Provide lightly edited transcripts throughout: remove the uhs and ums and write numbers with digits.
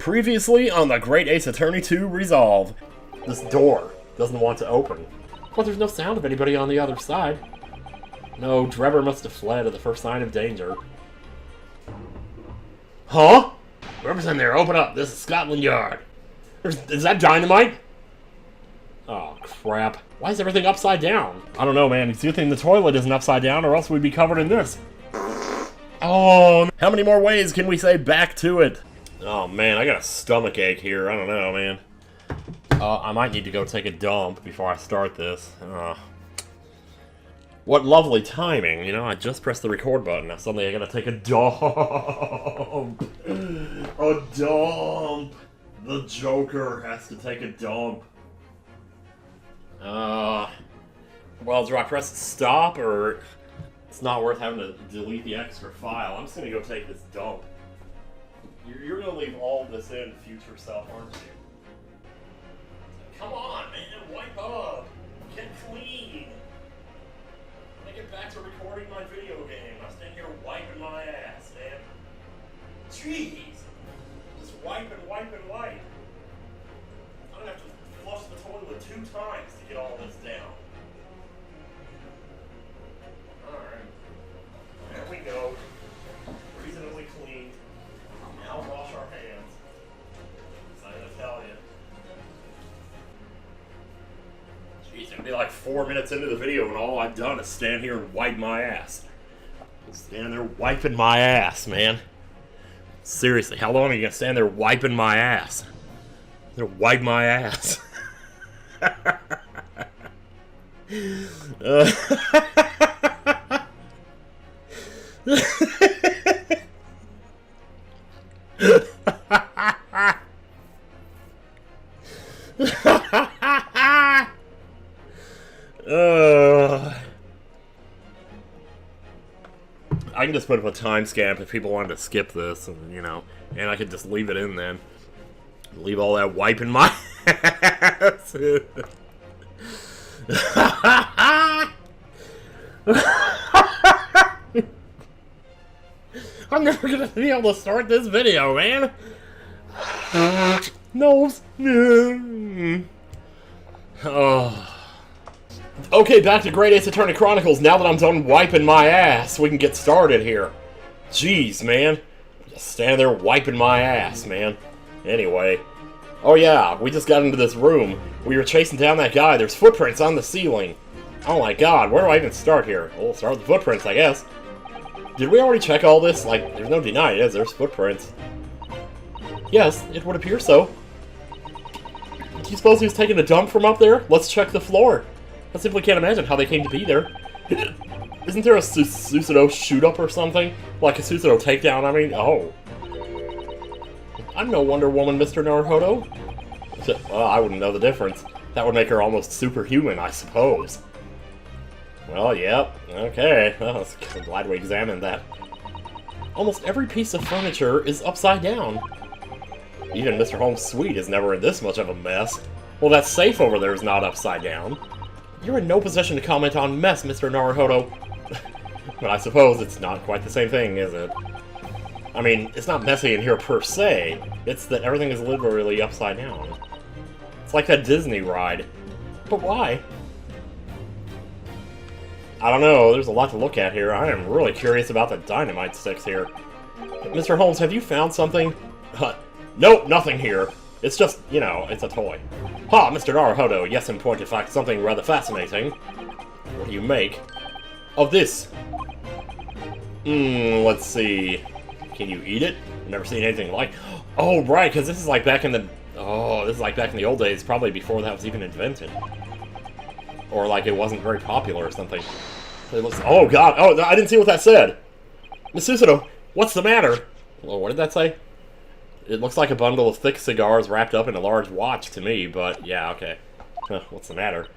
Previously on the Great Ace Attorney 2 Resolve. This door doesn't want to open. But there's no sound of anybody on the other side. No, Drebber must have fled at the first sign of danger. Huh? Whoever's in there, open up. This is Scotland Yard. Is that dynamite? Oh, crap. Why is everything upside down? I don't know, man. It's a good thing the toilet isn't upside down, or else we'd be covered in this. Oh, how many more ways can we say back to it? Oh, man, I got a stomach ache here. I don't know, man. I might need to go take a dump before I start this. What lovely timing, you know? I just pressed the record button. Now suddenly I gotta take a dump. A dump. The Joker has to take a dump. Well, do I press stop, or it's not worth having to delete the extra file? I'm just gonna go take this dump. You're gonna leave all this in, future self, aren't you? Come on, man, wipe up! Get clean! When I get back to recording my video game, I stand here wiping my ass, man. Jeez! Just wipe and wipe and wipe. I'm gonna have to flush the toilet 2 times to get all this down. Alright. There we go. Reasonably clean. Now wash our hands. I'm gonna tell you. Jeez, it's gonna be like 4 minutes into the video and all I've done is stand here and wipe my ass. Stand there wiping my ass, man. Seriously, how long are you gonna stand there wiping my ass? They're wipe my ass. I can just put up a timestamp if people wanted to skip this, and, you know, and I could just leave it in then. Leave all that wiping my ass. I'm never gonna be able to start this video, man. Nose. Oh. Okay, back to Great Ace Attorney Chronicles. Now that I'm done wiping my ass, we can get started here. Jeez, man. Just stand there wiping my ass, man. Anyway. Oh yeah, we just got into this room. We were chasing down that guy. There's footprints on the ceiling. Oh my god, where do I even start here? We'll start with the footprints, I guess. Did we already check all this? Like, there's no denying it. There's footprints. Yes, it would appear so. Do you suppose he was taking a dump from up there? Let's check the floor. I simply can't imagine how they came to be there. Isn't there a Susanoo shoot-up or something? Like a Susanoo takedown, I mean? Oh. I'm no Wonder Woman, Mr. Naruhodo. Well, I wouldn't know the difference. That would make her almost superhuman, I suppose. Well, yep. Okay. Well, I'm glad we examined that. Almost every piece of furniture is upside down. Even Mr. Holmes' suite is never in this much of a mess. Well, that safe over there is not upside down. You're in no position to comment on mess, Mr. Naruhodo. But I suppose it's not quite the same thing, is it? I mean, it's not messy in here per se. It's that everything is literally upside down. It's like that Disney ride. But why? I don't know, there's a lot to look at here. I am really curious about the dynamite sticks here. Mr. Holmes, have you found something? Nope, nothing here. It's just, you know, it's a toy. Ha, Mr. Naruhodo, yes, in point of fact, something rather fascinating. What do you make of this? Let's see. Can you eat it? I've never seen anything like... Oh, right, because this is like back in the... Oh, this is like back in the old days, probably before that was even invented. Or like it wasn't very popular or something. It looks... Oh, God. Oh, I didn't see what that said. Miss Susanoo, what's the matter? Well, what did that say? It looks like a bundle of thick cigars wrapped up in a large watch to me, but yeah, okay. What's the matter?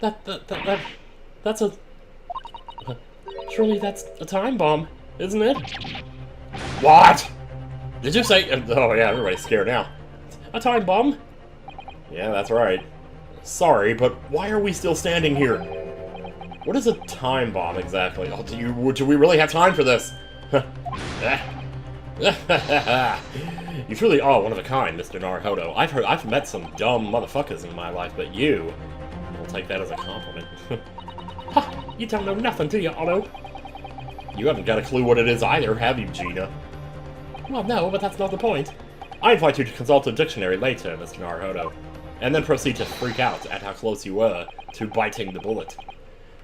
That's a... Surely that's a time bomb, isn't it? What? Did you say... Oh yeah, everybody's scared now. A time bomb? Yeah, that's right. Sorry, but why are we still standing here? What is a time bomb exactly? Oh, do we really have time for this? You truly are one of a kind, Mr. Naruhodo. I've met some dumb motherfuckers in my life, but you... I'll take that as a compliment. Ha! You don't know nothing, do you, Otto? You haven't got a clue what it is either, have you, Gina? Well, no, but that's not the point. I invite you to consult a dictionary later, Mr. Naruhodo, and then proceed to freak out at how close you were to biting the bullet.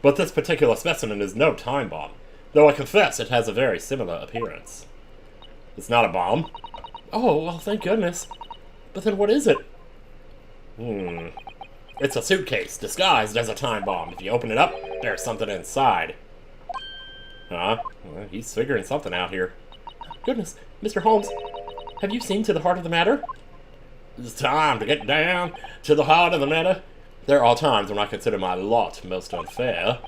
But this particular specimen is no time bomb, though I confess it has a very similar appearance. It's not a bomb. Oh, well, thank goodness. But then what is it? It's a suitcase, disguised as a time bomb. If you open it up, there's something inside. Huh? Well, he's figuring something out here. Goodness, Mr. Holmes, have you seen to the heart of the matter? It's time to get down to the heart of the matter. There are times when I consider my lot most unfair,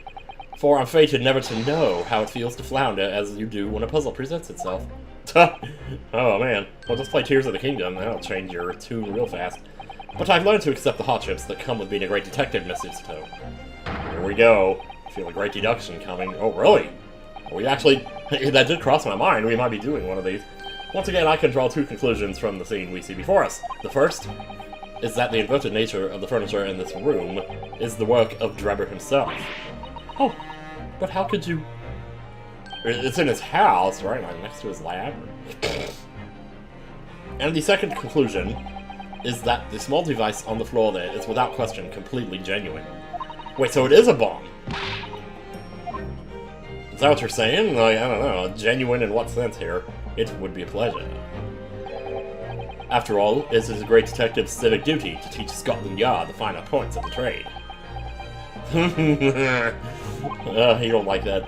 for I'm fated never to know how it feels to flounder as you do when a puzzle presents itself. Oh man, well just play Tears of the Kingdom, that'll change your tune real fast. But I've learned to accept the hardships that come with being a great detective, Miss Susato. Here we go. I feel a great deduction coming. Oh really? We actually, that did cross my mind, we might be doing one of these. Once again, I can draw two conclusions from the scene we see before us. The first is that the inverted nature of the furniture in this room is the work of Drebber himself. Oh, but how could you... It's in his house, right? Like next to his lab. And the second conclusion is that the small device on the floor there is without question completely genuine. Wait, so it is a bomb? Is that what you're saying? Like, I don't know. Genuine in what sense here? It would be a pleasure. After all, it is a great detective's civic duty to teach Scotland Yard the finer points of the trade. You don't like that.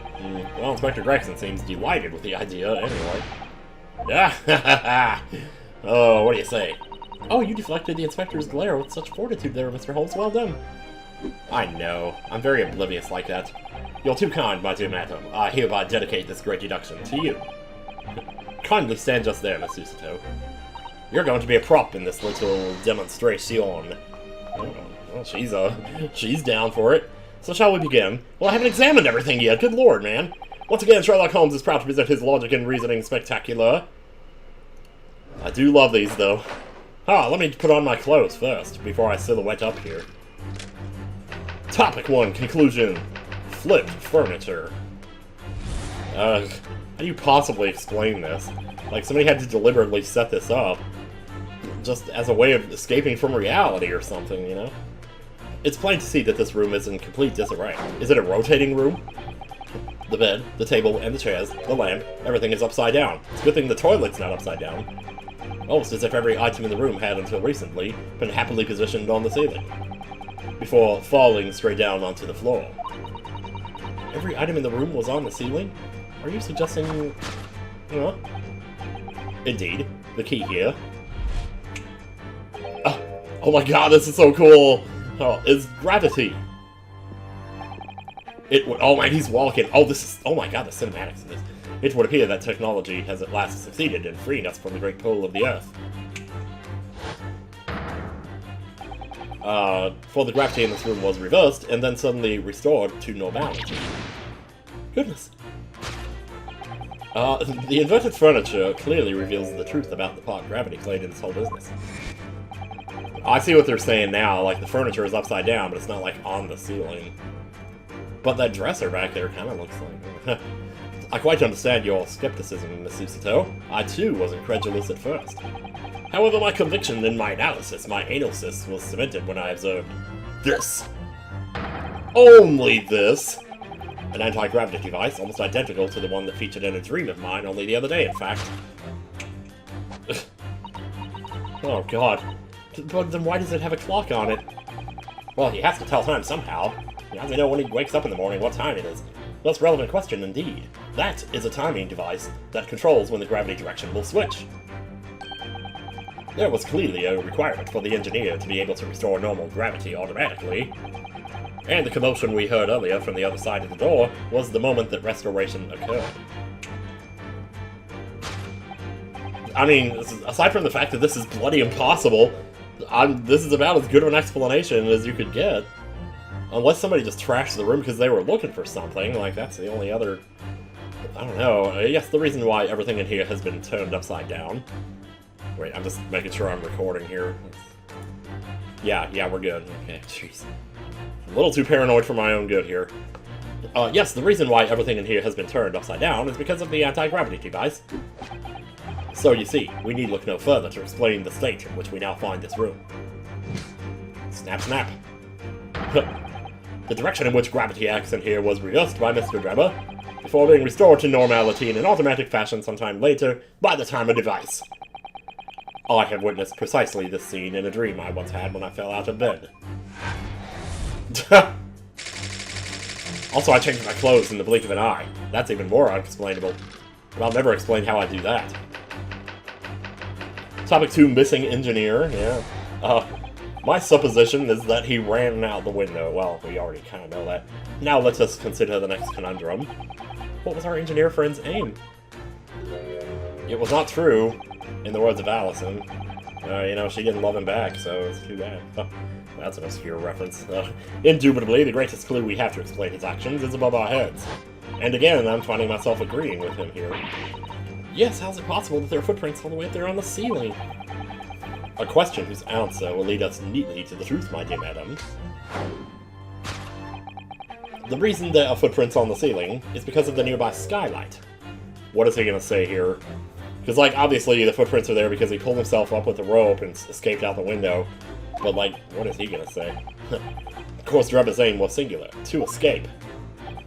Well, Inspector Gregson seems delighted with the idea, anyway. Yeah, oh, what do you say? Oh, you deflected the Inspector's glare with such fortitude there, Mr. Holmes. Well done. I know. I'm very oblivious like that. You're too kind, my dear madam. I hereby dedicate this great deduction to you. Kindly stand just there, Miss Susato. You're going to be a prop in this little demonstration. Oh, well, she's down for it. So shall we begin? Well, I haven't examined everything yet. Good lord, man. Once again, Sherlock Holmes is proud to present his logic and reasoning spectacular. I do love these, though. Let me put on my clothes first, before I silhouette up here. Topic 1, conclusion. Flipped furniture. How do you possibly explain this? Like, somebody had to deliberately set this up, just as a way of escaping from reality or something, you know? It's plain to see that this room is in complete disarray. Is it a rotating room? The bed, the table, and the chairs, the lamp, everything is upside down. It's a good thing the toilet's not upside down. Almost as if every item in the room had, until recently, been happily positioned on the ceiling, before falling straight down onto the floor. Every item in the room was on the ceiling? Are you suggesting... Indeed. The key here. Oh my god, this is so cool! Is gravity. Oh man, he's walking. Oh my god, the cinematics of this. It would appear that technology has at last succeeded in freeing us from the great pull of the Earth. For the gravity in this room was reversed, and then suddenly restored to normality. Goodness. The inverted furniture clearly reveals the truth about the part gravity played in this whole business. I see what they're saying now, like the furniture is upside down, but it's not like on the ceiling. But that dresser back there kind of looks like... I quite understand your skepticism, Miss Susato. I too was incredulous at first. However, my conviction in my analysis, my analysis, was cemented when I observed this. Only this! An anti-gravity device, almost identical to the one that featured in a dream of mine only the other day, in fact. Oh god. But then why does it have a clock on it? Well, he has to tell time somehow. He has to know when he wakes up in the morning what time it is. That's a relevant question indeed. That is a timing device that controls when the gravity direction will switch. There was clearly a requirement for the engineer to be able to restore normal gravity automatically. And the commotion we heard earlier from the other side of the door was the moment that restoration occurred. I mean, aside from the fact that this is bloody impossible, this is about as good of an explanation as you could get. Unless somebody just trashed the room because they were looking for something, like that's the only other I don't know. Yes, the reason why everything in here has been turned upside down. Wait, I'm just making sure I'm recording here. Yeah, we're good. Okay, jeez. A little too paranoid for my own good here. Yes, the reason why everything in here has been turned upside down is because of the anti-gravity device. So, you see, we need look no further to explain the state in which we now find this room. Snap, snap. The direction in which gravity acts in here was reversed by Mr. Drebber, before being restored to normality in an automatic fashion sometime later by the timer device. I have witnessed precisely this scene in a dream I once had when I fell out of bed. Also, I changed my clothes in the blink of an eye. That's even more unexplainable. But I'll never explain how I do that. Topic 2, missing engineer. Yeah. My supposition is that he ran out the window. Well, we already kind of know that. Now let us consider the next conundrum. What was our engineer friend's aim? It was not true, in the words of Allison. You know, she didn't love him back, so it's too bad. Oh, that's an obscure reference. Indubitably, the greatest clue we have to explain his actions is above our heads. And again, I'm finding myself agreeing with him here. Yes, how's it possible that there are footprints all the way up there on the ceiling? A question whose answer will lead us neatly to the truth, my dear madam. The reason there are footprints on the ceiling is because of the nearby skylight. What is he gonna say here? Because, like, obviously the footprints are there because he pulled himself up with a rope and escaped out the window. But, like, what is he gonna say? Of course, Drebber's aim was singular, to escape.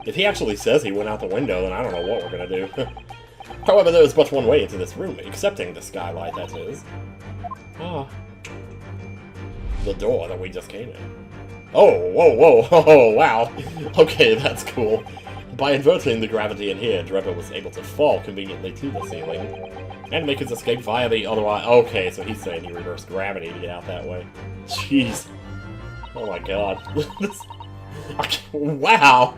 If he actually says he went out the window, then I don't know what we're gonna do. However, there is but one way into this room, excepting the skylight, that is. Ah. The door that we just came in. Oh, whoa, oh, wow. Okay, that's cool. By inverting the gravity in here, Drebber was able to fall conveniently to the ceiling, and make his escape via the other eye. Okay, so he's saying he reversed gravity to get out that way. Jeez. Oh my god. Wow.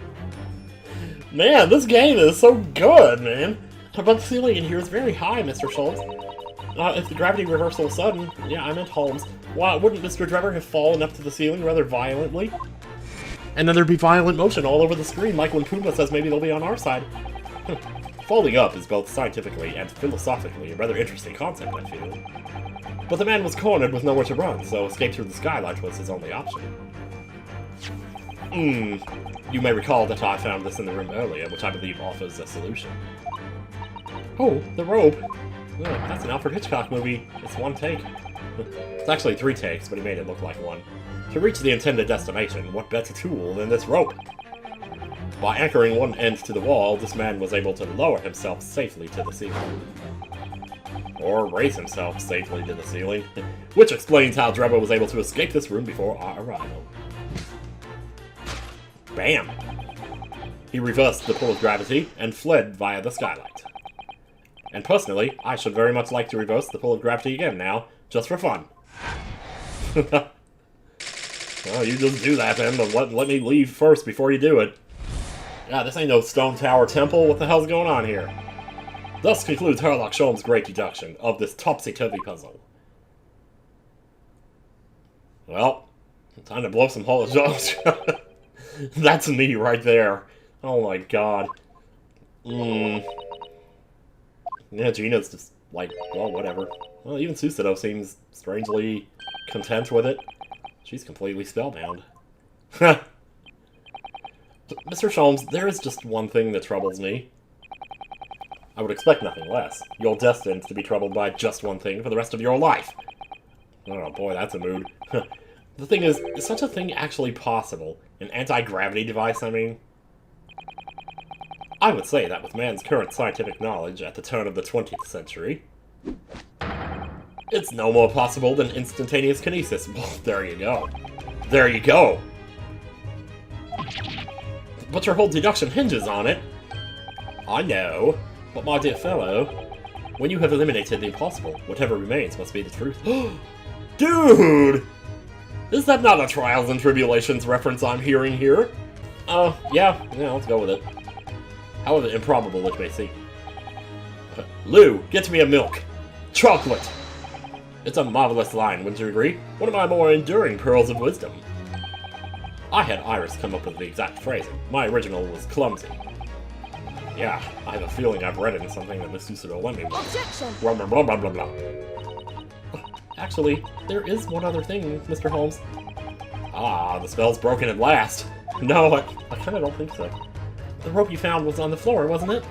Man, this game is so good, man. But the ceiling in here is very high, Mr. Schultz. If the gravity reversal was sudden, yeah, I meant Holmes, why wouldn't Mr. Drebber have fallen up to the ceiling rather violently? And then there'd be violent motion all over the screen, like when Pumbaa says maybe they'll be on our side. Falling up is both scientifically and philosophically a rather interesting concept, I feel. But the man was cornered with nowhere to run, so escape through the skylight was his only option. You may recall that I found this in the room earlier, which I believe offers a solution. Oh, the rope! Oh, that's an Alfred Hitchcock movie. It's one take. It's actually 3 takes, but he made it look like one. To reach the intended destination, what better tool than this rope? By anchoring one end to the wall, this man was able to lower himself safely to the ceiling. Or raise himself safely to the ceiling, which explains how Drebber was able to escape this room before our arrival. Bam! He reversed the pull of gravity and fled via the skylight. And personally, I should very much like to reverse the pull of gravity again now, just for fun. Well, you just do that then, but let me leave first before you do it. Yeah, this ain't no Stone Tower Temple, what the hell's going on here? Thus concludes Sherlock Holmes' great deduction of this topsy-turvy puzzle. Well, time to blow some holes. That's me right there. Oh my god. Yeah, Gina's just like, well, whatever. Well, even Susanoo seems strangely content with it. She's completely spellbound. Mr. Holmes, there is just one thing that troubles me. I would expect nothing less. You're destined to be troubled by just one thing for the rest of your life. Oh boy, that's a mood. The thing is such a thing actually possible? An anti-gravity device, I mean? I would say that with man's current scientific knowledge at the turn of the 20th century, it's no more possible than instantaneous kinesis. Well, there you go. There you go! But your whole deduction hinges on it. I know. But my dear fellow, when you have eliminated the impossible, whatever remains must be the truth. Dude! Is that not a Trials and Tribulations reference I'm hearing here? Yeah, let's go with it. However improbable it may seem. Lou, get me a milk. Chocolate! It's a marvelous line, wouldn't you agree? One of my more enduring pearls of wisdom. I had Iris come up with the exact phrasing. My original was clumsy. Yeah, I have a feeling I've read it in something that Miss Susudo lent me. Objection! Blah, blah, blah, blah, blah, blah. Actually, there is one other thing, Mr. Holmes. Ah, the spell's broken at last. No, I kind of don't think so. The rope you found was on the floor, wasn't it?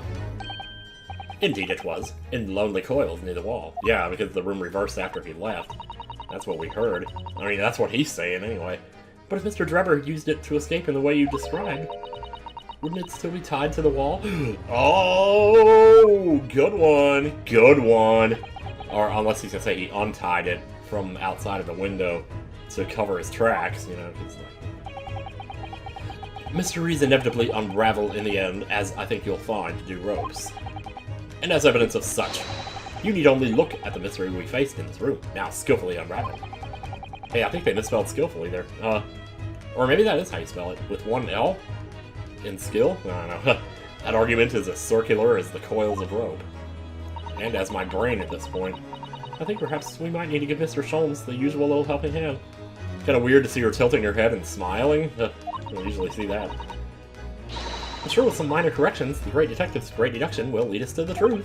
Indeed it was, in lonely coils near the wall. Yeah, because the room reversed after he left. That's what we heard. I mean, that's what he's saying anyway. But if Mr. Drebber used it to escape in the way you described, wouldn't it still be tied to the wall? Oh, good one. Good one. Or unless he's gonna say he untied it from outside of the window to cover his tracks, you know, 'cause, like, mysteries inevitably unravel in the end, as I think you'll find to do ropes. And as evidence of such, you need only look at the mystery we faced in this room, now skillfully unraveled. Hey, I think they misspelled skillfully there. Or maybe that is how you spell it, with one L in skill? I don't know. That argument is as circular as the coils of rope. And as my brain at this point. I think perhaps we might need to give Mr. Holmes the usual little helping hand. Kind of weird to see her tilting her head and smiling. I don't usually see that. I'm sure with some minor corrections, the great detective's great deduction will lead us to the truth.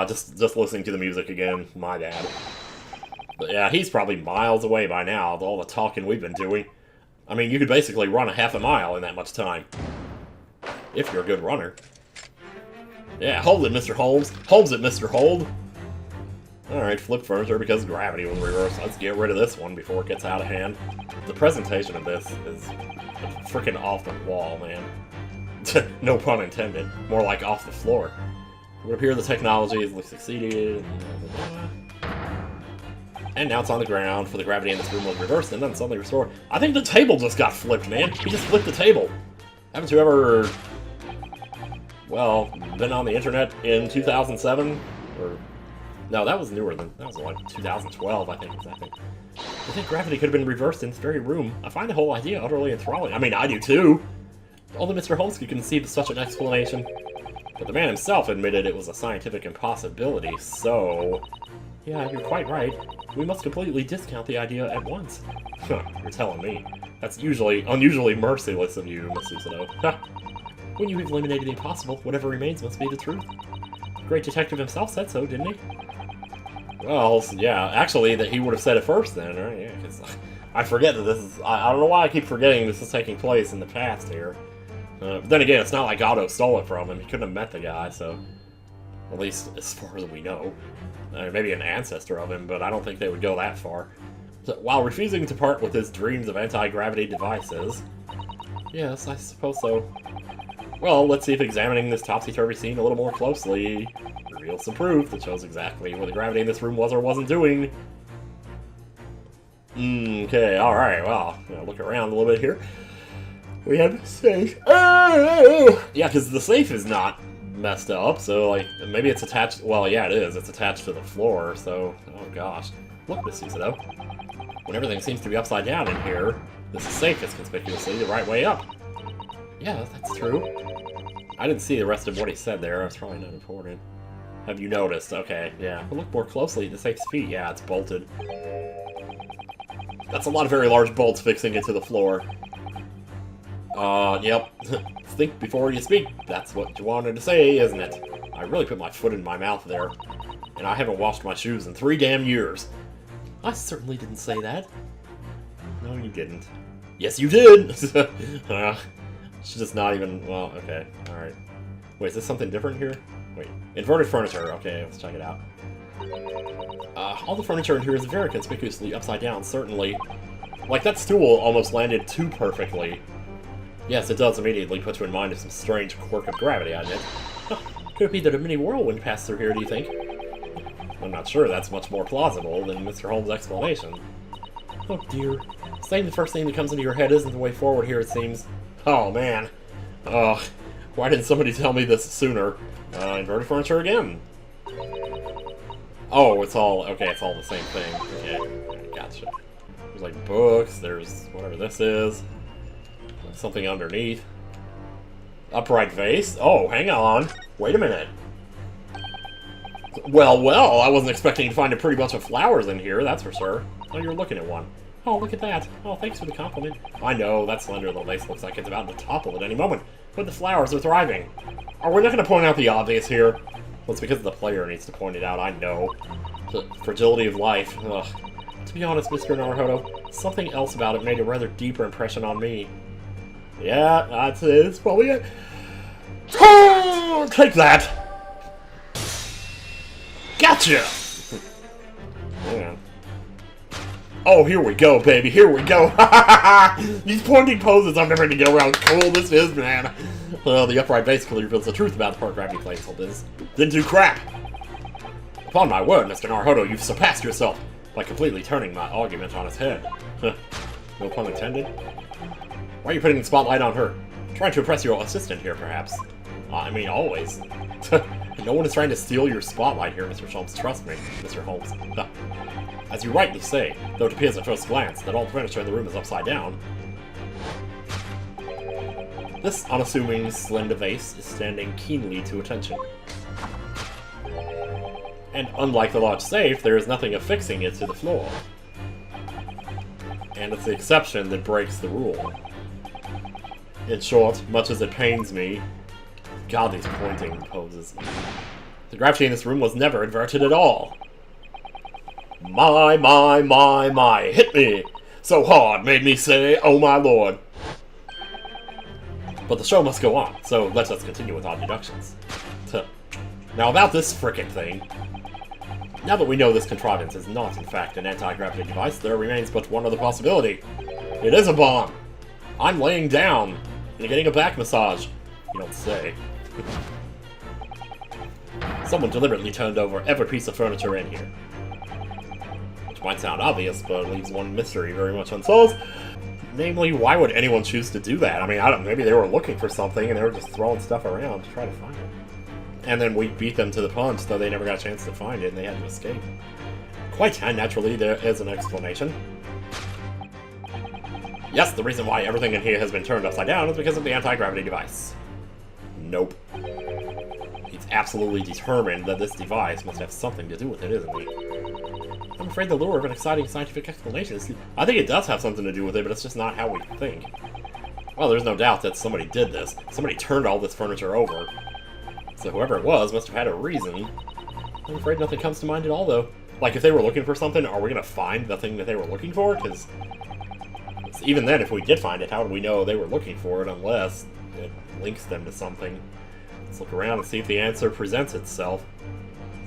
Just listening to the music again, my bad. But yeah, he's probably miles away by now, with all the talking we've been doing. I mean, you could basically run a half a mile in that much time. If you're a good runner. Yeah, hold it, Mr. Holmes. Holmes it, Mr. Hold. Alright, flip furniture because gravity was reversed. Let's get rid of this one before it gets out of hand. The presentation of this is freaking off the wall, man. No pun intended. More like off the floor. It would appear the technology has succeeded. And now it's on the ground, for the gravity in this room was reversed and then suddenly restored. I think the table just got flipped, man. He just flipped the table. Haven't you ever, well, been on the internet in 2007? Or, no, that was newer than, that was like 2012, I think, exactly. I think gravity could have been reversed in this very room. I find the whole idea utterly enthralling. I mean, I do too. Only Mr. Holmes could conceive of such an explanation. But the man himself admitted it was a scientific impossibility, so... Yeah, you're quite right. We must completely discount the idea at once. Huh, you're telling me. That's unusually merciless of you, Miss Susudo. Ha! When you have eliminated the impossible, whatever remains must be the truth. The great detective himself said so, didn't he? Well, yeah, actually, that he would have said it first then, right? Yeah, because I forget that this is... I don't know why I keep forgetting this is taking place in the past here. But then again, it's not like Otto stole it from him. He couldn't have met the guy, so... At least as far as we know. Maybe an ancestor of him, but I don't think they would go that far. So, while refusing to part with his dreams of anti-gravity devices... Yes, I suppose so. Well, let's see if examining this topsy-turvy scene a little more closely reveals some proof that shows exactly what the gravity in this room was or wasn't doing. Okay, alright, well, look around a little bit here. We have the safe. Oh! Yeah, because the safe is not messed up, so, like, maybe it's attached... Well, yeah, it is. It's attached to the floor, so... Oh, gosh. Look, Miss Susudo. When everything seems to be upside down in here, this safe is conspicuously the right way up. Yeah, that's true. I didn't see the rest of what he said there. It's probably not important. Have you noticed? Okay, yeah. But look more closely at the safe's feet. Yeah, it's bolted. That's a lot of very large bolts fixing it to the floor. Yep. Think before you speak. That's what you wanted to say, isn't it? I really put my foot in my mouth there. And I haven't washed my shoes in 3 damn years. I certainly didn't say that. No, you didn't. Yes, you did! She's just not even... Well, okay. Alright. Wait, is this something different here? Wait. Inverted furniture. Okay, let's check it out. All the furniture in here is very conspicuously upside down, certainly. Like, that stool almost landed too perfectly. Yes, it does immediately put you in mind of some strange quirk of gravity, I admit. Huh. Could it be that a mini whirlwind passed through here, do you think? I'm not sure that's much more plausible than Mr. Holmes' explanation. Oh dear. Saying the first thing that comes into your head isn't the way forward here, it seems. Oh, man. Why didn't somebody tell me this sooner? Inverted furniture again. Oh, it's all... Okay, it's all the same thing. Okay, gotcha. There's, like, books, there's whatever this is. Something underneath. Upright vase? Oh, hang on. Wait a minute. Well, well, I wasn't expecting to find a pretty bunch of flowers in here, that's for sure. Oh, you're looking at one. Oh, look at that. Oh, thanks for the compliment. I know, that slender little vase looks like it's about to topple at any moment, but the flowers are thriving. Are we not going to point out the obvious here? Well, it's because the player needs to point it out, I know. The fragility of life. Ugh. To be honest, Mr. Naruhodo, something else about it made a rather deeper impression on me. Yeah, that's it. It's probably it. Oh, take that! Gotcha! Yeah. Oh, here we go, baby. Here we go. These pointing poses I'm never going to get around. Cool this is, man. Well, the upright basically reveals the truth about the part gravity plays whole biz. Didn't do crap. Upon my word, Mr. Naruhodo, you've surpassed yourself by completely turning my argument on its head. No pun intended. Why are you putting the spotlight on her? Trying to impress your assistant here, perhaps. I mean, always. No one is trying to steal your spotlight here, Mr. Holmes. Trust me, Mr. Holmes. As you rightly say, though it appears at first glance that all the furniture in the room is upside down, this unassuming, slender vase is standing keenly to attention. And unlike the large safe, there is nothing affixing it to the floor. And it's the exception that breaks the rule. In short, much as it pains me, God, these pointing poses. The gravity in this room was never inverted at all. My, hit me! So hard, made me say, oh my lord. But the show must go on, so let us continue with our deductions. Now about this frickin' thing. Now that we know this contrivance is not, in fact, an anti-gravity device, there remains but one other possibility. It is a bomb! I'm laying down and getting a back massage. You don't say. Someone deliberately turned over every piece of furniture in here. Which might sound obvious, but leaves one mystery very much unsolved. Namely, why would anyone choose to do that? I mean, I don't know, maybe they were looking for something and they were just throwing stuff around to try to find it. And then we beat them to the punch, though they never got a chance to find it and they had to escape. Quite naturally, there is an explanation. Yes, the reason why everything in here has been turned upside down is because of the anti-gravity device. Nope. He's absolutely determined that this device must have something to do with it, isn't he? I'm afraid the lure of an exciting scientific explanation is... I think it does have something to do with it, but it's just not how we think. Well, there's no doubt that somebody did this. Somebody turned all this furniture over. So whoever it was must have had a reason. I'm afraid nothing comes to mind at all, though. Like, if they were looking for something, are we going to find the thing that they were looking for? Because even then, if we did find it, how would we know they were looking for it unless it links them to something? Let's look around and see if the answer presents itself.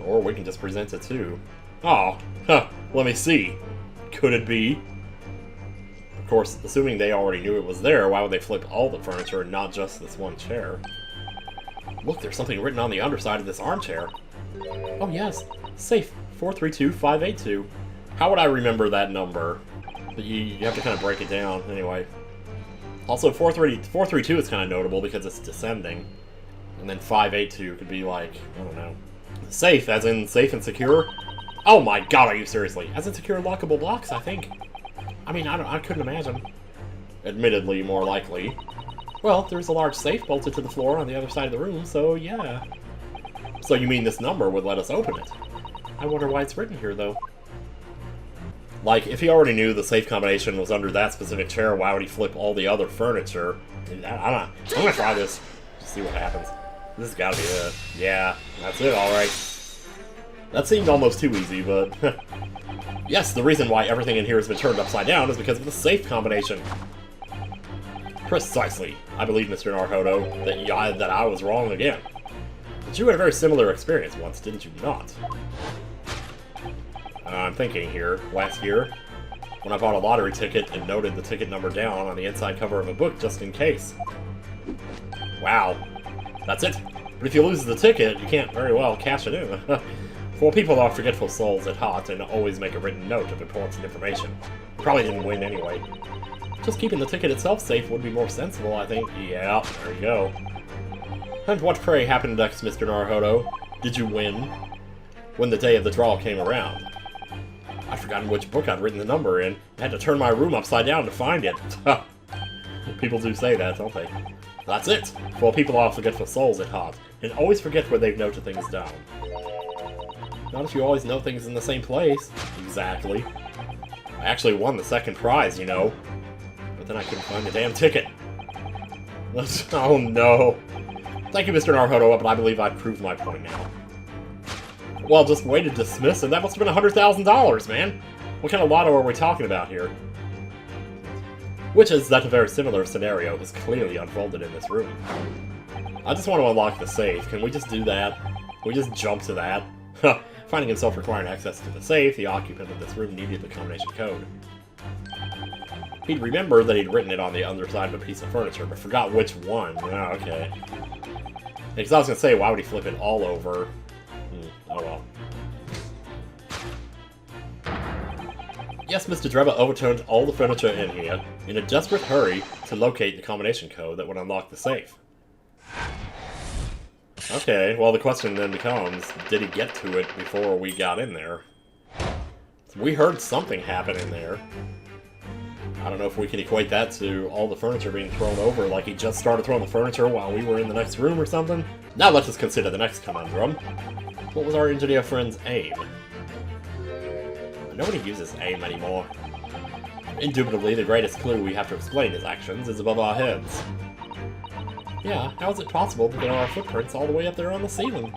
Or we can just present it too. Oh, let me see. Could it be? Of course, assuming they already knew it was there, why would they flip all the furniture and not just this one chair? Look, there's something written on the underside of this armchair. Oh yes, safe 432582. How would I remember that number? But you have to kind of break it down anyway. Also, 432 is kind of notable because it's descending. And then 582 could be like, I don't know. Safe, as in safe and secure? Oh my god, are you seriously? As in secure lockable blocks, I think. I mean, I couldn't imagine. Admittedly, more likely. Well, there's a large safe bolted to the floor on the other side of the room, so yeah. So you mean this number would let us open it? I wonder why it's written here, though. Like, if he already knew the safe combination was under that specific chair, why would he flip all the other furniture? I don't know. I'm gonna try this. Just see what happens. This has gotta be it. Yeah, that's it, alright. That seemed almost too easy, but... Yes, the reason why everything in here has been turned upside down is because of the safe combination. Precisely. I believe, Mr. Naruhodo, that I was wrong again. But you had a very similar experience once, didn't you not? I'm thinking here, last year, when I bought a lottery ticket and noted the ticket number down on the inside cover of a book just in case. Wow. That's it. But if you lose the ticket, you can't very well cash it in. For people are forgetful souls at heart and always make a written note of important information. Probably didn't win anyway. Just keeping the ticket itself safe would be more sensible, I think. Yeah, there you go. And what, pray, happened next, Mr. Naruhodo? Did you win? When the day of the draw came around. I'd forgotten which book I'd written the number in. I had to turn my room upside down to find it. People do say that, don't they? That's it! For people are forgetful souls at heart, and always forget where they've noted things down. Not if you always know things in the same place. Exactly. I actually won the second prize, you know. But then I couldn't find the damn ticket. Oh no. Thank you, Mr. Naruhodo, but I believe I've proved my point now. Well, just way to dismiss him. That must have been $100,000, man. What kind of lotto are we talking about here? Which is that a very similar scenario was clearly unfolded in this room. I just want to unlock the safe. Can we just do that? Can we just jump to that? Finding himself requiring access to the safe, the occupant of this room needed the combination code. He'd remembered that he'd written it on the underside of a piece of furniture, but forgot which one. Oh, okay. Because I was going to say, why would he flip it all over? Oh well. Yes, Mr. Dreba overturned all the furniture in here in a desperate hurry to locate the combination code that would unlock the safe. Okay, well the question then becomes, did he get to it before we got in there? We heard something happen in there. I don't know if we can equate that to all the furniture being thrown over, like he just started throwing the furniture while we were in the next room or something. Now let us consider the next conundrum. What was our engineer friend's aim? Nobody uses aim anymore. Indubitably, the greatest clue we have to explain his actions is above our heads. Yeah, how is it possible to get our footprints all the way up there on the ceiling?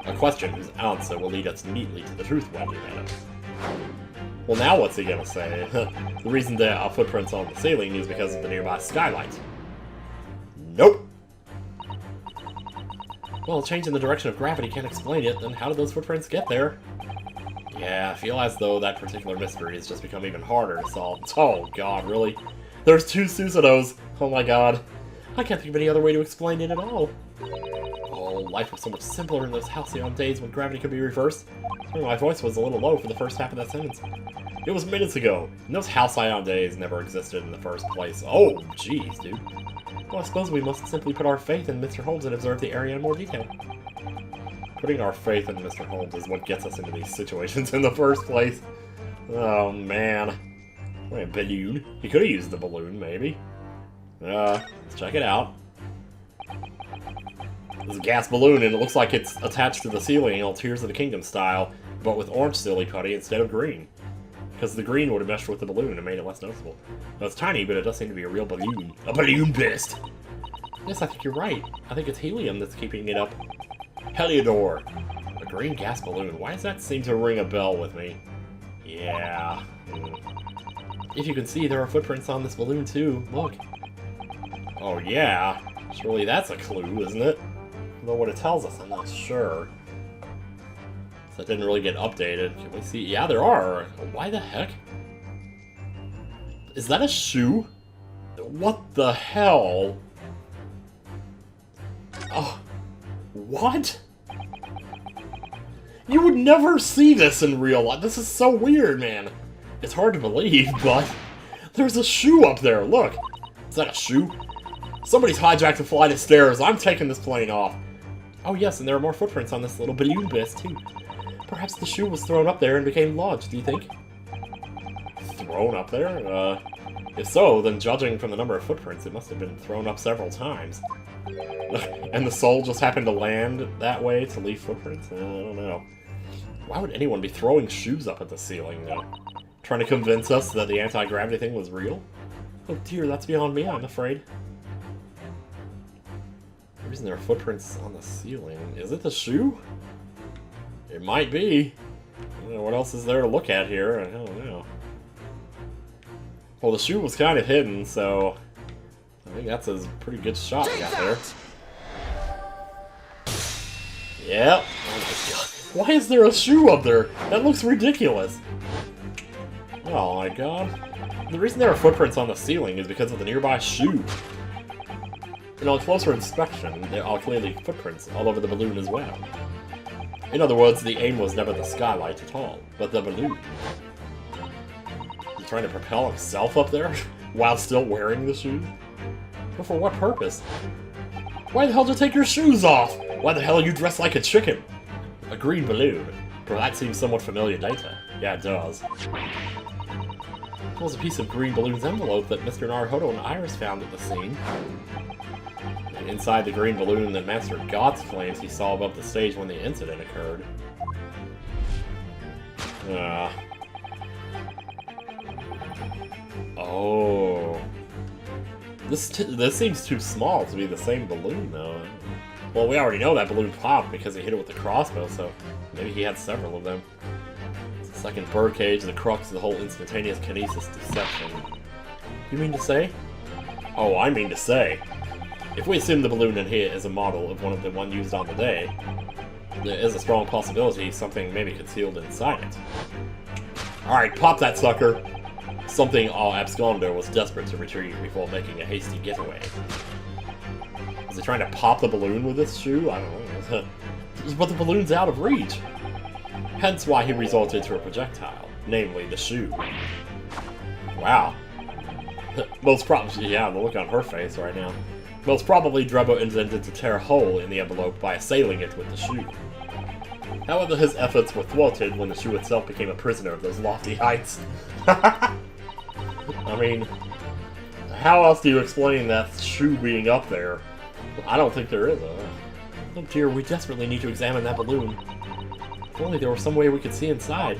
A question whose answer will lead us neatly to the truth when we get it. Well, now what's he gonna say? The reason there are footprints on the ceiling is because of the nearby skylight. Nope! Well, changing the direction of gravity can't explain it, then how did those footprints get there? Yeah, I feel as though that particular mystery has just become even harder to solve. Oh god, really? There's two Susanos! Oh my god. I can't think of any other way to explain it at all. Oh, life was so much simpler in those halcyon days when gravity could be reversed. My voice was a little low for the first half of that sentence. It was minutes ago, and those halcyon days never existed in the first place. Oh, jeez, dude. Well, I suppose we must simply put our faith in Mr. Holmes and observe the area in more detail. Putting our faith in Mr. Holmes is what gets us into these situations in the first place. Oh, man. Wait, a balloon? He could have used the balloon, maybe. Let's check it out. There's a gas balloon, and it looks like it's attached to the ceiling, all Tears of the Kingdom style, but with orange silly putty instead of green. Because the green would have meshed with the balloon and made it less noticeable. Now, it's tiny, but it does seem to be a real balloon. A balloon beast! Yes, I think you're right. I think it's helium that's keeping it up. Heliodor. A green gas balloon. Why does that seem to ring a bell with me? Yeah. If you can see, there are footprints on this balloon, too. Look. Oh, yeah. Surely that's a clue, isn't it? Although what it tells us, I'm not sure. That didn't really get updated. Can we see? Yeah, there are. Why the heck? Is that a shoe? What the hell? Oh. What? You would never see this in real life. This is so weird, man. It's hard to believe, but there's a shoe up there. Look. Is that a shoe? Somebody's hijacked a flight of stairs. I'm taking this plane off. Oh, yes, and there are more footprints on this little balloon bit, too. Perhaps the shoe was thrown up there and became lodged, do you think? Thrown up there? If so, then judging from the number of footprints, it must have been thrown up several times. And the soul just happened to land that way to leave footprints? I don't know. Why would anyone be throwing shoes up at the ceiling, though? Trying to convince us that the anti-gravity thing was real? Oh dear, that's beyond me, I'm afraid. The reason there are footprints on the ceiling... Is it the shoe? It might be. I don't know what else is there to look at here. I don't know. Well, the shoe was kind of hidden, so... I think that's a pretty good shot we got there. Yep. Oh my god. Why is there a shoe up there? That looks ridiculous. Oh my god. The reason there are footprints on the ceiling is because of the nearby shoe. And on closer inspection, there are clearly footprints all over the balloon as well. In other words, the aim was never the skylight at all, but the balloon. He's trying to propel himself up there while still wearing the shoes? But for what purpose? Why the hell did you take your shoes off? Why the hell are you dressed like a chicken? A green balloon. Well, that seems somewhat familiar data. Yeah, it does. It was a piece of green balloon's envelope that Mr. Naruhodo and Iris found at the scene. And inside the green balloon that Master Goth claims he saw above the stage when the incident occurred. Uh, oh. This seems too small to be the same balloon, though. Well, we already know that balloon popped because he hit it with the crossbow, so maybe he had several of them. It's the second birdcage, the crux of the whole instantaneous kinesis deception. You mean to say? Oh, I mean to say. If we assume the balloon in here is a model of the one used on the day, there is a strong possibility something may be concealed inside it. Alright, pop that sucker! Something all absconder was desperate to retrieve before making a hasty getaway. Is he trying to pop the balloon with this shoe? I don't know. But the balloon's out of reach. Hence why he resorted to a projectile, namely the shoe. Wow. Most probably, yeah, the look on her face right now. Most probably, Drebbo intended to tear a hole in the envelope by assailing it with the shoe. However, his efforts were thwarted when the shoe itself became a prisoner of those lofty heights. I mean, how else do you explain that shoe being up there? I don't think there is a... Oh dear, we desperately need to examine that balloon. If only there were some way we could see inside.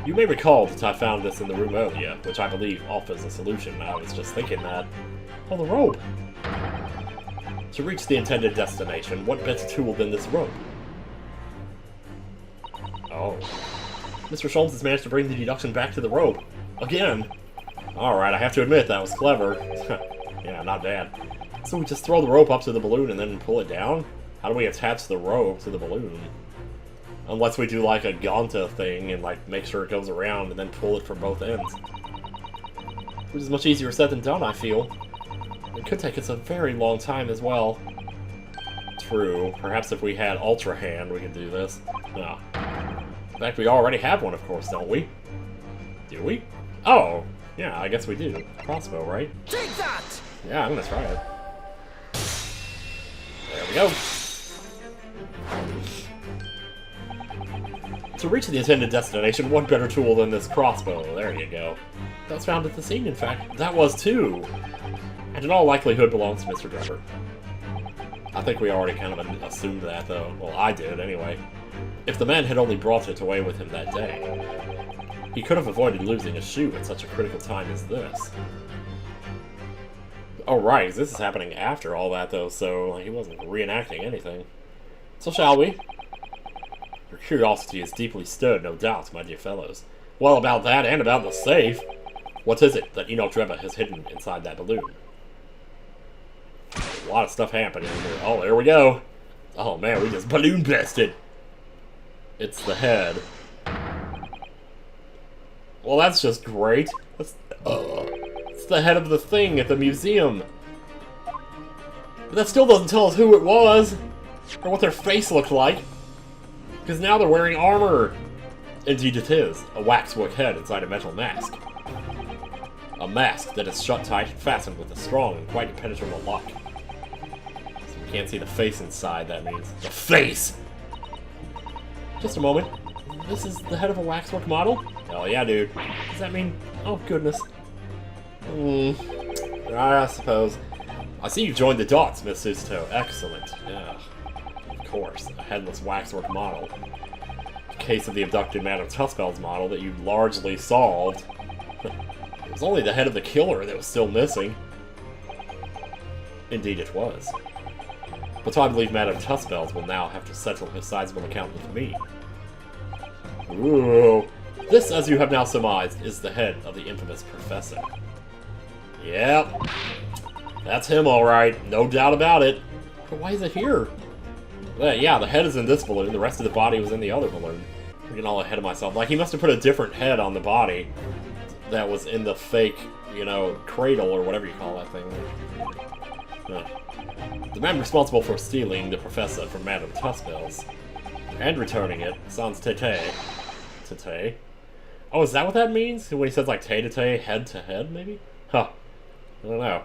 You may recall that I found this in the room earlier, which I believe offers a solution. I was just thinking that... Oh, the rope! To reach the intended destination, what better tool than this rope? Oh. Mr. Holmes has managed to bring the deduction back to the rope. Again! Alright, I have to admit, that was clever. Yeah, not bad. So we just throw the rope up to the balloon and then pull it down? How do we attach the rope to the balloon? Unless we do like a Gonta thing and like make sure it goes around and then pull it from both ends. Which is much easier said than done, I feel. It could take us a very long time as well. True. Perhaps if we had Ultra Hand, we could do this. No. In fact, we already have one, of course, don't we? Do we? Oh! Yeah, I guess we do. Crossbow, right? Take that! Yeah, I'm gonna try it. There we go. To reach the intended destination, what better tool than this crossbow? There you go. That was found at the scene, in fact. That was too! And in all likelihood belongs to Mr. Drebber. I think we already kind of assumed that, though. Well, I did, anyway. If the man had only brought it away with him that day, he could have avoided losing a shoe at such a critical time as this. Oh, right, this is happening after all that, though, so he wasn't reenacting anything. So shall we? Your curiosity is deeply stirred, no doubt, my dear fellows. Well, about that and about the safe. What is it that Enoch Drebber has hidden inside that balloon? A lot of stuff happening here. Oh, there we go. Oh, man, we just balloon blasted. It's the head. Well, that's just great. It's the head of the thing at the museum. But that still doesn't tell us who it was, or what their face looked like. Because now they're wearing armor. Indeed it is, a waxwork head inside a metal mask. A mask that is shut tight and fastened with a strong and quite impenetrable lock. So we can't see the face inside, that means. The face! Just a moment. This is the head of a waxwork model? Hell yeah, dude. Does that mean... Oh, goodness. I suppose. I see you joined the dots, Miss Susto. Excellent. Yeah. Of course. A headless waxwork model. The case of the abducted Madame Tuspel's model that you largely solved. It was only the head of the killer that was still missing. Indeed it was. But I believe Madame Tuspel's will now have to settle her sizable account with me. Ooh. This, as you have now surmised, is the head of the infamous professor. Yep. That's him, alright. No doubt about it. But why is it here? Yeah, the head is in this balloon. The rest of the body was in the other balloon. I'm getting all ahead of myself. Like, he must have put a different head on the body that was in the fake, you know, cradle or whatever you call that thing. Huh. The man responsible for stealing the professor from Madame Tuspel's and returning it, sans tete. Tete? Oh, is that what that means? When he says, like, tete, head to head, maybe? Huh. I don't know.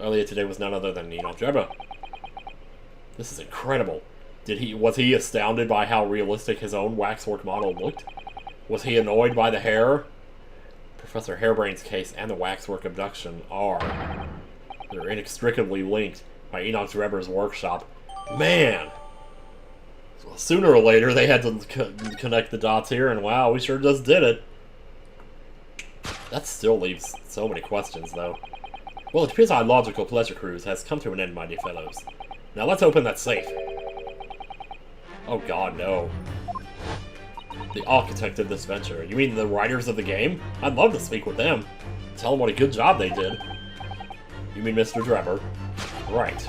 Earlier today was none other than Enoch Drebber. This is incredible. Was he astounded by how realistic his own waxwork model looked? Was he annoyed by the hair? Professor Hairbrain's case and the waxwork abduction they're inextricably linked by Enoch Drebber's workshop. Man! Sooner or later, they had to connect the dots here, and wow, we sure just did it. That still leaves so many questions, though. Well, it appears our logical pleasure cruise has come to an end, my dear fellows. Now let's open that safe. Oh god, no. The architect of this venture. You mean the writers of the game? I'd love to speak with them. Tell them what a good job they did. You mean Mr. Drebber? Right.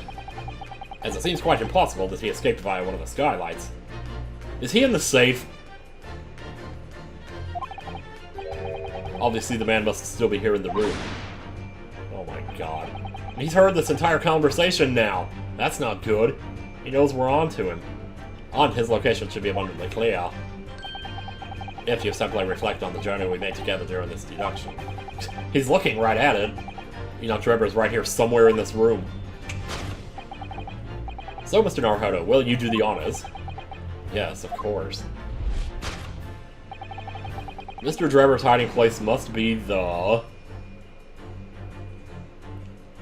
As it seems quite impossible that he escaped via one of the skylights. Is he in the safe? Obviously the man must still be here in the room. Oh my god. He's heard this entire conversation now. That's not good. He knows we're on to him. His location should be abundantly clear. If you simply reflect on the journey we made together during this deduction. He's looking right at it. Enoch Drebber's right here somewhere in this room. So, Mr. Naruhodo, will you do the honors? Yes, of course. Mr. Drebber's hiding place must be the...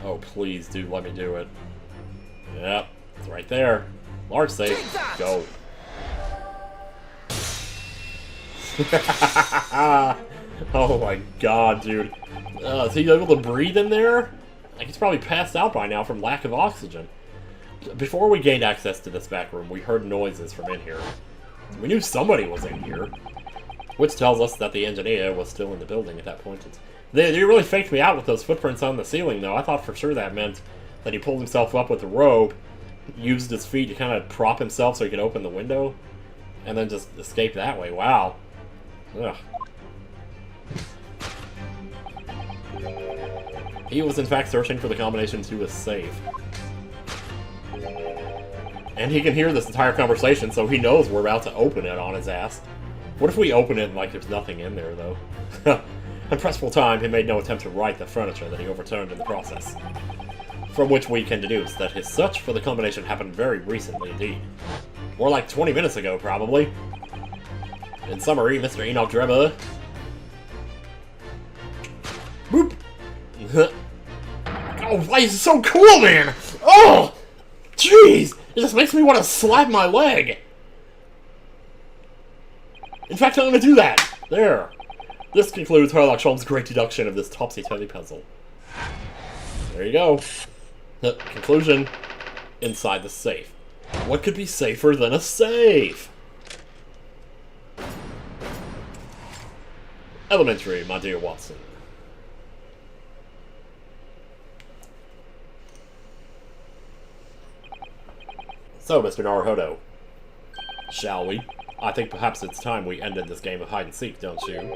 Oh, please, dude, let me do it. Yep, it's right there. Large safe. Go. Oh my god, dude. Is he able to breathe in there? Like, he's probably passed out by now from lack of oxygen. Before we gained access to this back room, we heard noises from in here. We knew somebody was in here. Which tells us that the engineer was still in the building at that point. They really faked me out with those footprints on the ceiling, though. I thought for sure that meant that he pulled himself up with the rope, used his feet to kind of prop himself so he could open the window, and then just escape that way. Wow. Ugh. He was in fact searching for the combination to a safe. And he can hear this entire conversation, so he knows we're about to open it on his ass. What if we open it and, like, there's nothing in there, though? On pressful time, he made no attempt to right the furniture that he overturned in the process. From which we can deduce that his search for the combination happened very recently indeed. More like 20 minutes ago, probably. In summary, Mr. Enoch Drebber... Boop! Oh, why is it so cool, man? Oh! Jeez! It just makes me want to slap my leg! In fact, I'm gonna do that! There! This concludes Sherlock Holmes' great deduction of this topsy-turvy puzzle. There you go. Conclusion. Inside the safe. What could be safer than a safe? Elementary, my dear Watson. So, Mr. Naruhodo, shall we? I think perhaps it's time we ended this game of hide-and-seek, don't you?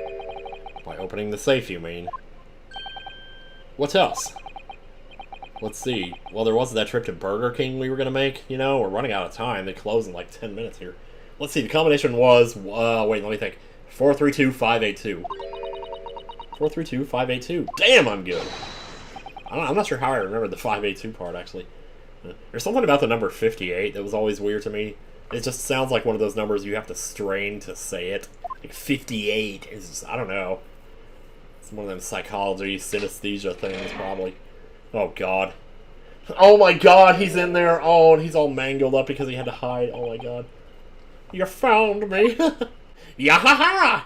By opening the safe, you mean? What else? Let's see. Well, there was that trip to Burger King we were gonna make, you know? We're running out of time. They close in like 10 minutes here. Let's see, the combination was... wait, let me think. 432582. 432582. Damn, I'm good! I'm not sure how I remember the 582 part, actually. There's something about the number 58 that was always weird to me. It just sounds like one of those numbers you have to strain to say it. Like 58 is just, I don't know. It's one of them psychology, synesthesia things, probably. Oh god. Oh my god, he's in there! Oh, and he's all mangled up because he had to hide. Oh my god. You found me! Yahaha!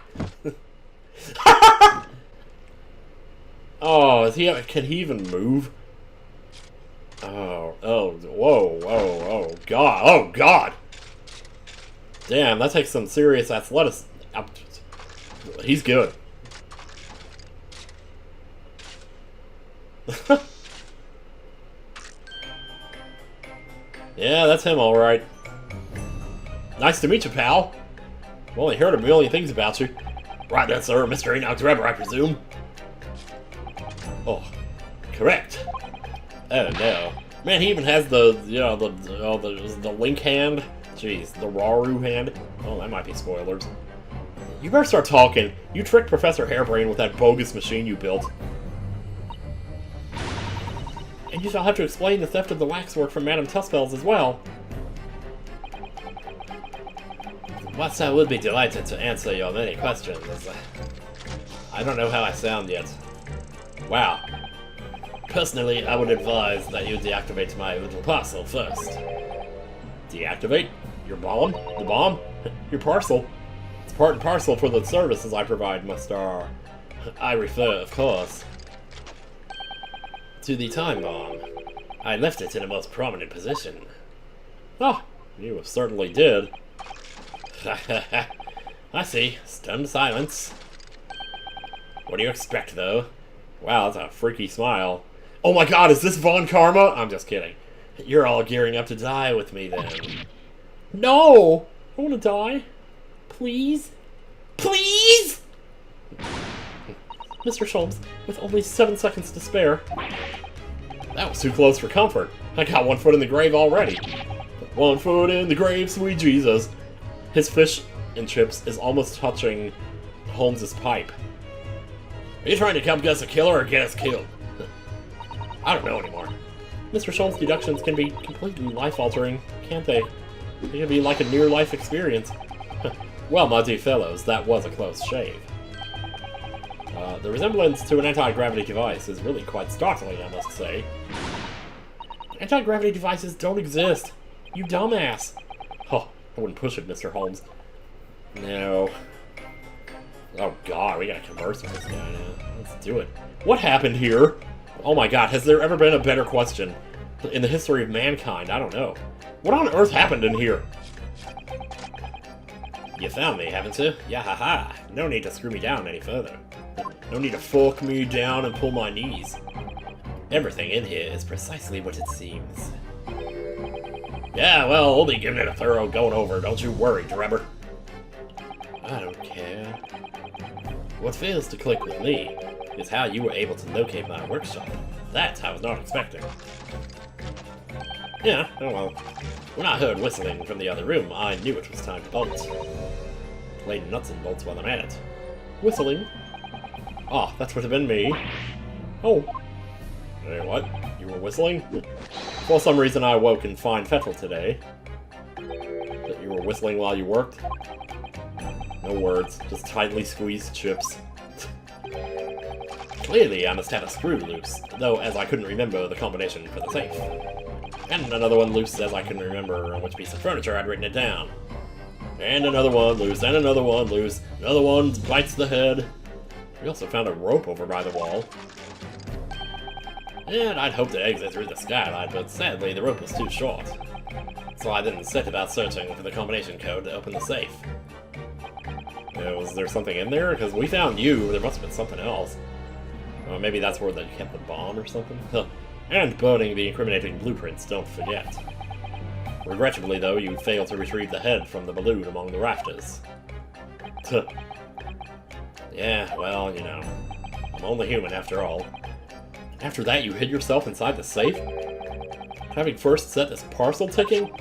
Oh, can he even move? Oh, whoa, god, oh god! Damn, that takes some serious athleticism. He's good. Yeah, that's him, alright. Nice to meet you, pal. I've only heard a million things about you. Right then, sir, Mr. Enoch Drebber, I presume. Oh, correct. Oh no. Man, he even has the, you know, the link hand. Jeez, the Raru hand. Oh, that might be spoilers. You better start talking. You tricked Professor Hairbrain with that bogus machine you built. And you shall have to explain the theft of the waxwork from Madame Tuspel's as well. Whilst I would be delighted to answer your many questions, I don't know how I sound yet. Wow. Personally, I would advise that you deactivate my little parcel first. Deactivate? Your bomb? The bomb? Your parcel? It's part and parcel for the services I provide, Mr. I refer, of course, to the time bomb. I left it in a most prominent position. Oh, you certainly did. I see. Stunned silence. What do you expect, though? Wow, that's a freaky smile. Oh my god, is this Von Karma? I'm just kidding. You're all gearing up to die with me, then. No! I want to die. Please? Please? Mr. Holmes, with only 7 seconds to spare. That was too close for comfort. I got 1 foot in the grave already. 1 foot in the grave, sweet Jesus. His fish and chips is almost touching Holmes's pipe. Are you trying to come guess a killer or get us killed? I don't know anymore. Mr. Holmes' deductions can be completely life-altering, can't they? They can be like a near-life experience. Well, my dear fellows, that was a close shave. The resemblance to an anti-gravity device is really quite startling, I must say. Anti-gravity devices don't exist. You dumbass. Oh, I wouldn't push it, Mr. Holmes. No. Oh god, we gotta converse with this guy now. Let's do it. What happened here? Oh my god, has there ever been a better question in the history of mankind? I don't know. What on earth happened in here? You found me, haven't you? Yahaha. No need to screw me down any further. No need to fork me down and pull my knees. Everything in here is precisely what it seems. Yeah, well, we'll be giving it a thorough going over, don't you worry, Drebber. I don't care. What fails to click with me is how you were able to locate my workshop. That I was not expecting. Yeah, oh well. When I heard whistling from the other room, I knew it was time to bolt. Play nuts and bolts while I'm at it. Whistling? Ah, that would have been me. Oh. Hey, what? You were whistling? For some reason I awoke in fine fettle today. That you were whistling while you worked? No words, just tightly squeezed chips. Clearly I must have a screw loose, though as I couldn't remember the combination for the safe. And another one loose as I couldn't remember on which piece of furniture I'd written it down. And another one loose, and another one loose. Another one bites the head. We also found a rope over by the wall. And I'd hoped to exit through the skylight, but sadly the rope was too short. So I then set about searching for the combination code to open the safe. Was there something in there? Because we found you, there must have been something else. Maybe that's where they kept the bomb or something? And burning the incriminating blueprints, don't forget. Regrettably, though, you failed to retrieve the head from the balloon among the rafters. Yeah, well, you know. I'm only human, after all. After that, you hid yourself inside the safe? Having first set this parcel ticking?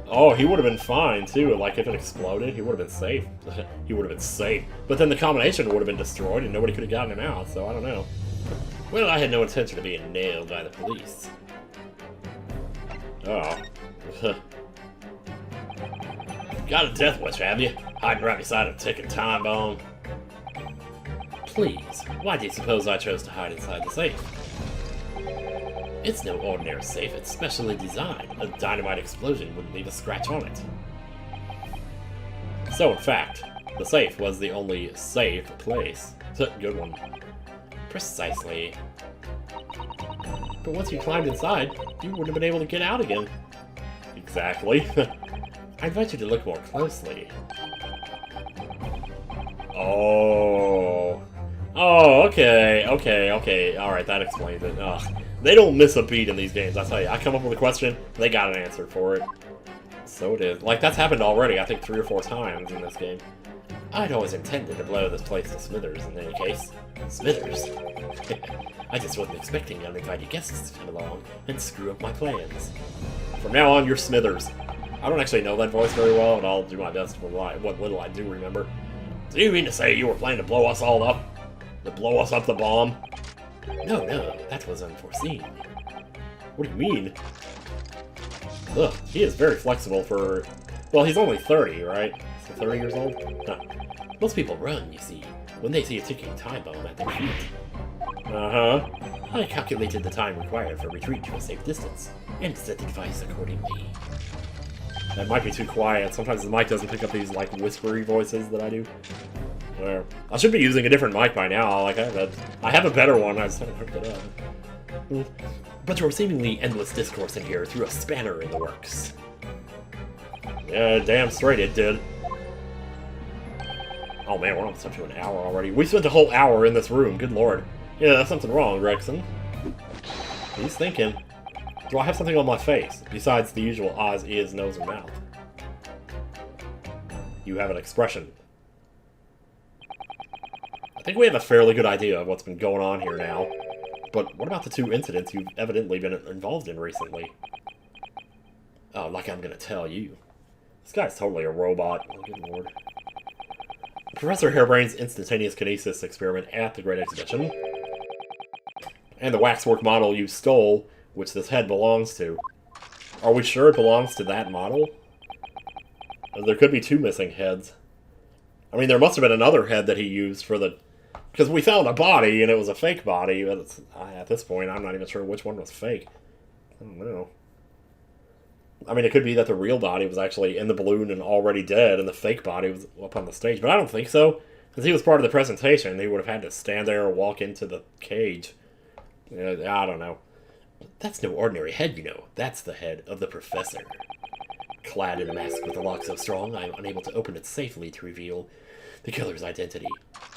Oh, he would have been fine, too. Like, if it exploded, he would have been safe. He would have been safe. But then the combination would have been destroyed, and nobody could have gotten him out, so I don't know. Well, I had no intention of being nailed by the police. Oh. Got a death wish, have you? Hiding right beside a ticking time bomb. Please, why do you suppose I chose to hide inside the safe? It's no ordinary safe, it's specially designed. A dynamite explosion wouldn't leave a scratch on it. So, in fact, the safe was the only safe place. Good one. Precisely. But once you climbed inside, you wouldn't have been able to get out again. Exactly. I invite you to look more closely. Oh. Oh, okay, alright, that explains it. Ugh. They don't miss a beat in these games, I tell you. I come up with a question, they got an answer for it. So it is. Like, that's happened already, I think 3 or 4 times in this game. I'd always intended to blow this place to smithers in any case. Smithers? I just wasn't expecting uninvited guests to come along and screw up my plans. From now on, you're Smithers. I don't actually know that voice very well, and I'll do my best with what little I do remember. Do you mean to say you were planning to blow us all up? To blow us up the bomb? No, that was unforeseen. What do you mean? Ugh, he is very flexible for... Well, he's only 30, right? So 30 years old? Huh. Most people run, you see, when they see a ticking time bomb at their feet. Uh-huh. I calculated the time required for retreat to a safe distance, and set the device accordingly. That might be too quiet. Sometimes the mic doesn't pick up these, like, whispery voices that I do. Where I should be using a different mic by now. Like, I have a better one. I just haven't hooked it up. But your seemingly endless discourse in here threw a spanner in the works. Yeah, damn straight it did. Oh man, we're almost up to an hour already. We spent a whole hour in this room, good lord. Yeah, there's something wrong, Gregson. He's thinking. Do I have something on my face, besides the usual eyes, ears, nose, and mouth? You have an expression. I think we have a fairly good idea of what's been going on here now. But what about the two incidents you've evidently been involved in recently? Oh, like I'm gonna tell you. This guy's totally a robot. Oh, good lord. Professor Harebrain's instantaneous kinesis experiment at the Great Exhibition. And the waxwork model you stole, which this head belongs to. Are we sure it belongs to that model? There could be two missing heads. I mean, there must have been another head that he used for the... Because we found a body, and it was a fake body, but it's, at this point, I'm not even sure which one was fake. I don't know. I mean, it could be that the real body was actually in the balloon and already dead, and the fake body was up on the stage. But I don't think so, because he was part of the presentation. He would have had to stand there or walk into the cage. I don't know. That's no ordinary head, you know. That's the head of the professor. Clad in a mask with a lock so strong, I am unable to open it safely to reveal the killer's identity.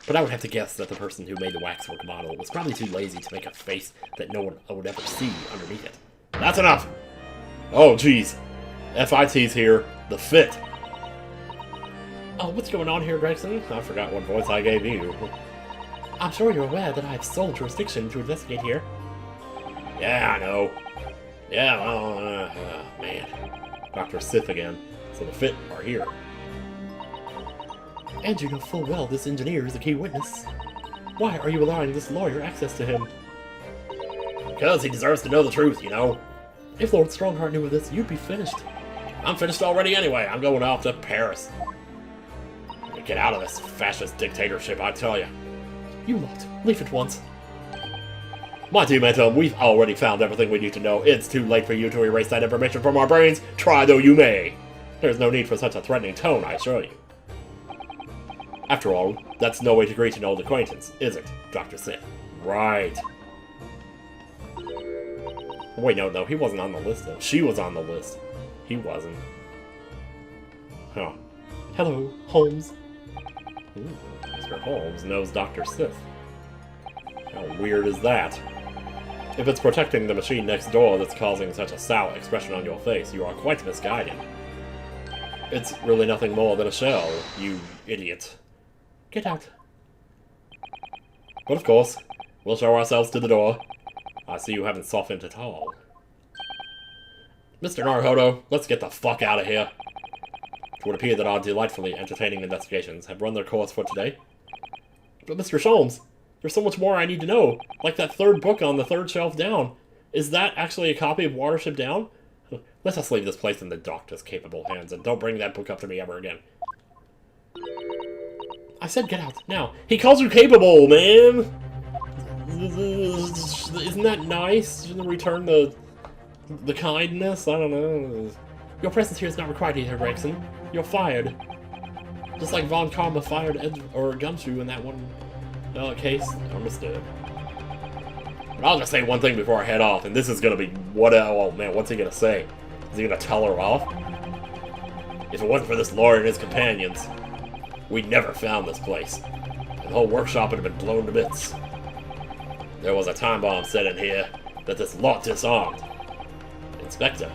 But I would have to guess that the person who made the waxwork model was probably too lazy to make a face that no one would ever see underneath it. That's enough! Oh, jeez. FIT's here. The Fit. Oh, what's going on here, Gregson? I forgot what voice I gave you. I'm sure you're aware that I have sole jurisdiction to investigate here. Yeah, I know. Yeah, well, man. Dr. Sith again. So the Fit are here. And you know full well this engineer is a key witness. Why are you allowing this lawyer access to him? Because he deserves to know the truth, you know. If Lord Strongheart knew of this, you'd be finished. I'm finished already anyway. I'm going off to Paris. Get out of this fascist dictatorship, I tell you. You lot, leave at once. My dear Mentum, we've already found everything we need to know. It's too late for you to erase that information from our brains. Try though you may. There's no need for such a threatening tone, I assure you. After all, that's no way to greet an old acquaintance, is it, Dr. Sith? Right. Wait, no, he wasn't on the list, though. She was on the list. He wasn't. Huh. Hello, Holmes. Ooh, Mr. Holmes knows Dr. Sith. How weird is that? If it's protecting the machine next door that's causing such a sour expression on your face, you are quite misguided. It's really nothing more than a shell, you idiot. Get out. But of course, we'll show ourselves to the door. I see you haven't softened at all. Mr. Naruhodo, let's get the fuck out of here. It would appear that our delightfully entertaining investigations have run their course for today. But Mr. Sholmes, there's so much more I need to know. Like that third book on the third shelf down. Is that actually a copy of Watership Down? Let us leave this place in the doctor's capable hands, and don't bring that book up to me ever again. I said get out, now. He calls you capable, man! Isn't that nice? Shouldn't return the kindness? I don't know. Your presence here is not required either, Gregson. You're fired. Just like Von Karma fired Gumshoe in that one case. Understood. But I'll just say one thing before I head off, and this is gonna be oh man, what's he gonna say? Is he gonna tell her off? If it wasn't for this lawyer and his companions, we'd never found this place. And the whole workshop would have been blown to bits. There was a time bomb set in here that this lot disarmed. Inspector.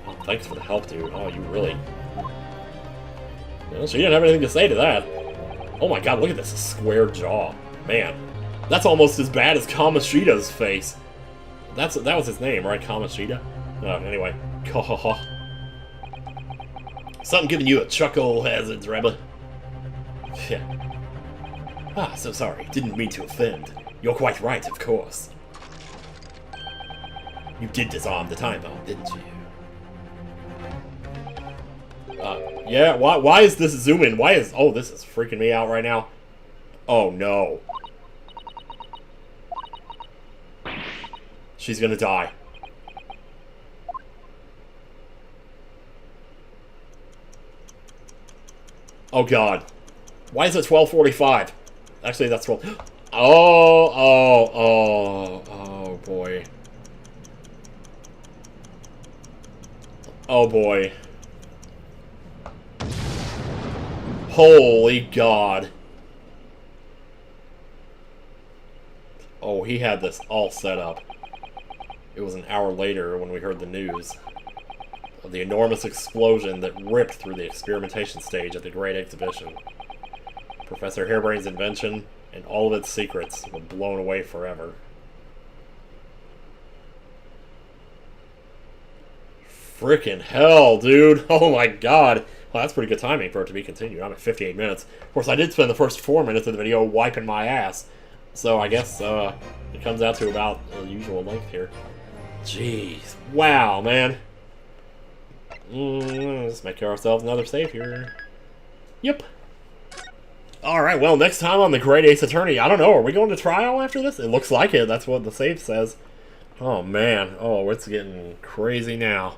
Oh, thanks for the help, dude. Oh, you really... Well, she didn't have anything to say to that. Oh my god, look at this square jaw. Man, that's almost as bad as Kamoshida's face. That was his name, right? Kamoshida? Anyway. Something giving you a chuckle, Hazards, Rebbe. Yeah. Ah, so sorry. Didn't mean to offend. You're quite right, of course. You did disarm the time bomb, didn't you? Yeah, why is this zooming? Oh, this is freaking me out right now. Oh, no. She's gonna die. Oh, God. Why is it 12:45? Actually, that's 12. Oh, boy. Oh, boy. Holy God. Oh, he had this all set up. It was an hour later when we heard the news of the enormous explosion that ripped through the experimentation stage at the Great Exhibition. Professor Harebrain's invention and all of its secrets were blown away forever. Frickin' hell, dude. Oh my God. Well, that's pretty good timing for it to be continued. I'm at 58 minutes. Of course, I did spend the first 4 minutes of the video wiping my ass. So I guess it comes out to about the usual length here. Jeez. Wow, man. Let's make ourselves another save here. Yep. Alright, well, next time on the Great Ace Attorney, I don't know, are we going to trial after this? It looks like it. That's what the save says. Oh, man. Oh, it's getting crazy now.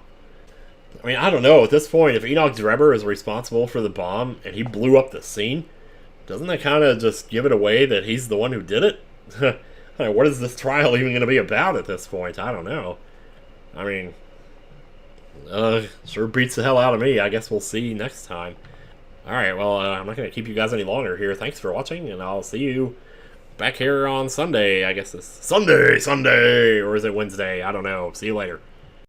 I mean, I don't know. At this point, if Enoch Drebber is responsible for the bomb and he blew up the scene, doesn't that kind of just give it away that he's the one who did it? What is this trial even going to be about at this point? I don't know. I mean, sure beats the hell out of me. I guess we'll see next time. Alright, well, I'm not going to keep you guys any longer here. Thanks for watching, and I'll see you back here on Sunday. I guess it's Sunday! Or is it Wednesday? I don't know. See you later.